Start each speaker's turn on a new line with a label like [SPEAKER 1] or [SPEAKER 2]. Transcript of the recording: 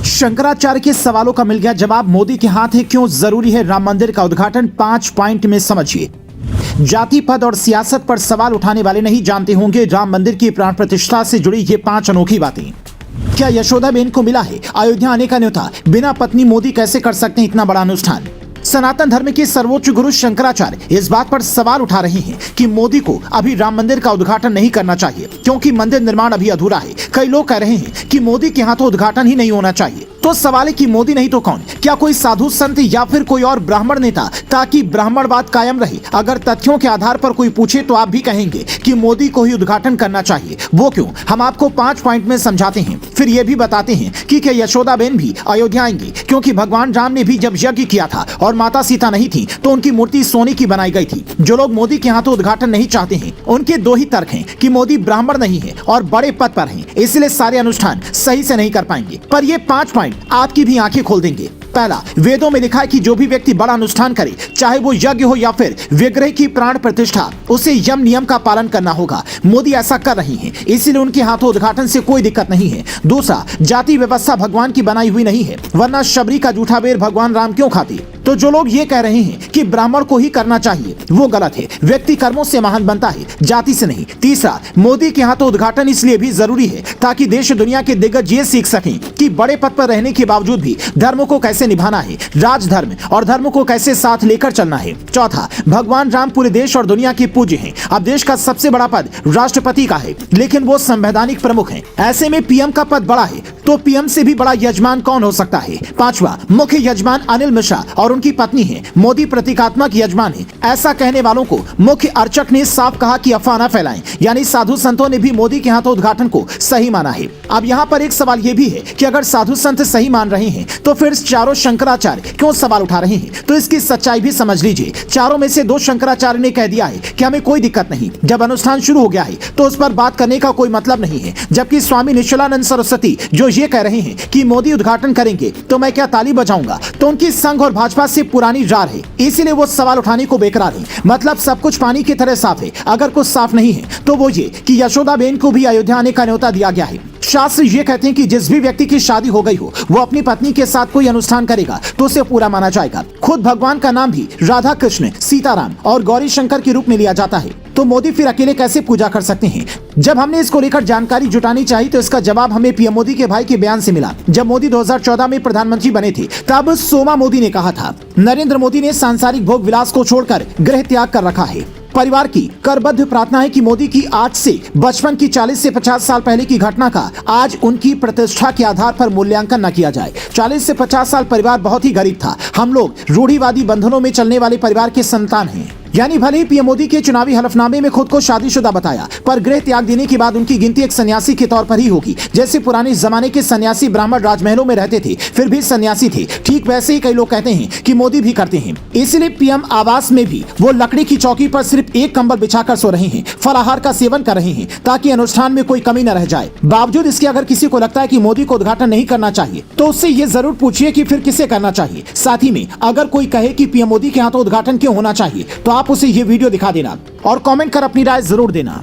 [SPEAKER 1] शंकराचार्य के सवालों का मिल गया जवाब। मोदी के हाथ है, क्यों जरूरी है राम मंदिर का उद्घाटन? 5 पॉइंट में समझिए। जाति, पद और सियासत पर सवाल उठाने वाले नहीं जानते होंगे राम मंदिर की प्राण प्रतिष्ठा से जुड़ी ये 5 अनोखी बातें। क्या यशोदाबेन को मिला है अयोध्या आने का न्योता? बिना पत्नी मोदी कैसे कर सकते हैं इतना बड़ा अनुष्ठान? सनातन धर्म के सर्वोच्च गुरु शंकराचार्य इस बात पर सवाल उठा रहे हैं कि मोदी को अभी राम मंदिर का उद्घाटन नहीं करना चाहिए क्योंकि मंदिर निर्माण अभी अधूरा है। कई लोग कह रहे हैं कि मोदी के हाथों उद्घाटन ही नहीं होना चाहिए। तो सवाल है कि मोदी नहीं तो कौन? क्या कोई साधु संत या फिर कोई और ब्राह्मण नेता, ताकि ब्राह्मणवाद कायम रहे? अगर तथ्यों के आधार पर कोई पूछे तो आप भी कहेंगे कि मोदी को ही उद्घाटन करना चाहिए। वो क्यों? हम आपको 5 पॉइंट में समझाते हैं। फिर ये भी बताते हैं कि क्या यशोदाबेन भी अयोध्या आएंगी, क्योंकि भगवान राम ने भी जब यज्ञ किया था और माता सीता नहीं थी तो उनकी मूर्ति सोने की बनाई गई थी। जो लोग मोदी के हाथों उद्घाटन नहीं चाहते हैं उनके 2 ही तर्क हैं कि मोदी ब्राह्मण नहीं है और बड़े पद पर हैं, इसलिए सारे अनुष्ठान सही से नहीं कर पाएंगे। पर ये 5 पॉइंट आपकी भी आंखें खोल देंगे। पहला, वेदों में लिखा है कि जो भी व्यक्ति बड़ा अनुष्ठान करे, चाहे वो यज्ञ हो या फिर विग्रह की प्राण प्रतिष्ठा, उसे यम नियम का पालन करना होगा। मोदी ऐसा कर रही हैं, इसीलिए उनके हाथों उद्घाटन से कोई दिक्कत नहीं है। दूसरा, जाति व्यवस्था भगवान की बनाई हुई नहीं है, वरना शबरी का जूठा बेर भगवान राम क्यों खाते? तो जो लोग ये कह रहे हैं कि ब्राह्मण को ही करना चाहिए, वो गलत है। व्यक्ति कर्मों से महान बनता है, जाति से नहीं। तीसरा, मोदी के हाथों उद्घाटन इसलिए भी जरूरी है ताकि देश दुनिया के दिग्गज ये सीख सकें कि बड़े पद पर रहने के बावजूद भी धर्म को कैसे निभाना है, राजधर्म और धर्म को कैसे साथ लेकर चलना है। चौथा, भगवान राम पूरे देश और दुनिया के पूज्य हैं। अब देश का सबसे बड़ा पद राष्ट्रपति का है, लेकिन वो संवैधानिक प्रमुख हैं। ऐसे में पीएम का पद बड़ा है, तो पीएम से भी बड़ा यजमान कौन हो सकता है? पांचवा, मुख्य यजमान अनिल मिश्रा और उनकी पत्नी है। मोदी प्रतीकात्मक यजमान है। ऐसा कहने वालों को मुख्य अर्चक ने साफ कहा कि अफवाह न फैलाएं, यानी साधु संतों ने भी मोदी के हाथों उद्घाटन को सही माना है। अब यहाँ पर एक सवाल ये भी है कि अगर साधु संत सही मान रहे हैं तो फिर चारों शंकराचार्य क्यों सवाल उठा रहे हैं? तो इसकी सच्चाई भी समझ लीजिए। चारों में से 2 शंकराचार्य ने कह दिया है कि हमें कोई दिक्कत नहीं, जब अनुष्ठान शुरू हो गया है तो उस पर बात करने का कोई मतलब नहीं है। जबकि स्वामी निश्चलानंद सरस्वती जो ये कह रहे हैं कि मोदी उद्घाटन करेंगे तो मैं क्या ताली बजाऊंगा, तो उनकी संघ और भाजपा से पुरानी जार है, इसीलिए वो सवाल उठाने को बेकरार है। मतलब सब कुछ पानी की तरह साफ है। अगर कुछ साफ नहीं है तो वो ये कि यशोदाबेन को भी अयोध्या आने का न्योता दिया गया है। शास्त्र ये कहते हैं कि जिस भी व्यक्ति की शादी हो गई हो वो अपनी पत्नी के साथ कोई अनुष्ठान करेगा तो उसे पूरा माना जाएगा। खुद भगवान का नाम भी राधा कृष्ण, सीताराम और गौरी शंकर के रूप में लिया जाता है। तो मोदी फिर अकेले कैसे पूजा कर सकते हैं? जब हमने इसको लेकर जानकारी जुटानी चाहिए तो इसका जवाब हमें पीएम मोदी के भाई के बयान से मिला। जब मोदी 2014 में प्रधानमंत्री बने थे तब सोमा मोदी ने कहा था, नरेंद्र मोदी ने सांसारिक भोग विलास को छोड़कर गृह त्याग कर रखा है। परिवार की करबद्ध प्रार्थना है कि मोदी की आज से बचपन की 40 से 50 साल पहले की घटना का आज उनकी प्रतिष्ठा के आधार पर मूल्यांकन न किया जाए। 40 से 50 साल परिवार बहुत ही गरीब था। हम लोग रूढ़िवादी बंधनों में चलने वाले परिवार के संतान हैं। यानी भले ही पीएम मोदी के चुनावी हलफनामे में खुद को शादीशुदा बताया, पर गृह त्याग देने के बाद उनकी गिनती एक सन्यासी के तौर पर ही होगी। जैसे पुराने जमाने के सन्यासी ब्राह्मण राजमहलों में रहते थे फिर भी सन्यासी थे, ठीक वैसे ही कई लोग कहते हैं कि मोदी भी करते हैं। इसलिए पीएम आवास में भी वो लकड़ी की चौकी पर सिर्फ एक कंबल बिछाकर सो रहे हैं, फलाहार का सेवन कर रहे हैं ताकि अनुष्ठान में कोई कमी न रह जाए। बावजूद इसके अगर किसी को लगता है कि मोदी को उद्घाटन नहीं करना चाहिए तो उससे ये जरूर पूछिए कि फिर किसे करना चाहिए। साथ ही में अगर कोई कहे कि पीएम मोदी के हाथों उद्घाटन क्यों होना चाहिए तो आप उसे ये वीडियो दिखा देना और कमेंट कर अपनी राय जरूर देना।